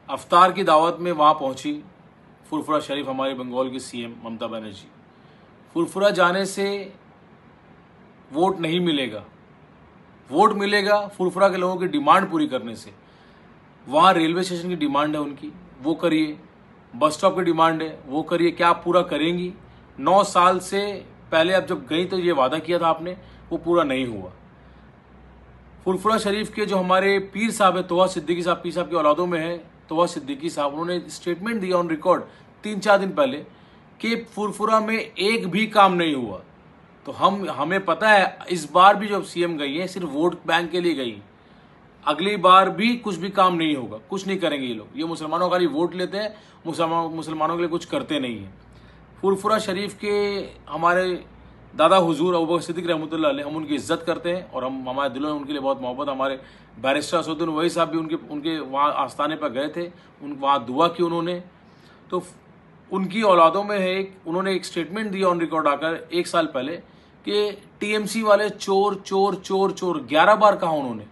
अफ्तार की दावत में वहाँ पहुंची फुरफुरा शरीफ, हमारे बंगाल की सीएम ममता बनर्जी। फुरफुरा जाने से वोट नहीं मिलेगा, वोट मिलेगा फुरफुरा के लोगों की डिमांड पूरी करने से। वहाँ रेलवे स्टेशन की डिमांड है उनकी, वो करिए। बस स्टॉप की डिमांड है, वो करिए। क्या आप पूरा करेंगी? 9 साल से पहले आप जब गई तो ये वादा किया था आपने, वो पूरा नहीं हुआ। फुरफुरा शरीफ के जो हमारे पीर साहब है, तोहा सिद्दीकी साहब, पीर साहब की औलादों में है तोहा सिद्दीकी साहब, उन्होंने स्टेटमेंट दिया ऑन रिकॉर्ड 3-4 दिन पहले कि फुरफुरा में एक भी काम नहीं हुआ। तो हमें पता है इस बार भी जब सीएम गई है सिर्फ वोट बैंक के लिए गई, अगली बार भी कुछ भी काम नहीं होगा, कुछ नहीं करेंगे ये लोग। ये मुसलमानों का खाली वोट लेते हैं, मुसलमानों के लिए कुछ करते नहीं है। फुरफुरा शरीफ के हमारे दादा हुजूर अबू बकर सिद्दीक रहमतुल्लाह अलैह, हम उनकी इज्जत करते हैं और हम हमारे दिलों में उनके लिए बहुत मोहब्बत। हमारे बैरिस्टर असदुद्दीन ओवैसी साहब भी उनके वहाँ आस्थाने पर गए थे, वहाँ दुआ की उन्होंने। तो उनकी औलादों में है उन्होंने एक स्टेटमेंट दिया ऑन रिकॉर्ड आकर 1 साल पहले कि टीएमसी वाले चोर चोर चोर चोर 11 बार कहा उन्होंने।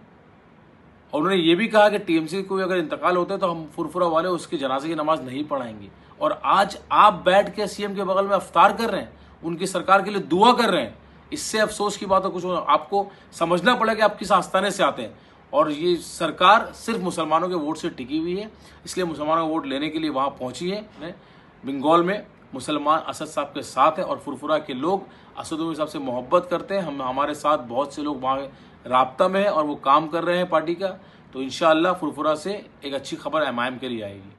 और उन्होंने ये भी कहा कि टीएमसी को अगर इंतकाल होता है तो हम फुरफुरा वाले उसकी जनाजे की नमाज नहीं पढ़ाएंगे। और आज आप बैठ के सीएम के बगल में अफ्तार कर रहे हैं, उनकी सरकार के लिए दुआ कर रहे हैं। इससे अफसोस की बात है कुछ, आपको समझना पड़ेगा कि आप किस आस्थाने से आते हैं। और ये सरकार सिर्फ मुसलमानों के वोट से टिकी हुई है, इसलिए मुसलमानों का वोट लेने के लिए वहां पहुंची है। बंगाल में मुसलमान असद साहब के साथ है और फुरफुरा के लोग असद साहब से मोहब्बत करते हैं। हमारे साथ बहुत से लोग वहाँ राब्ता में है और वो काम कर रहे हैं पार्टी का। तो इंशाअल्लाह फुरफुरा से एक अच्छी खबर एमआईएम के लिए आएगी।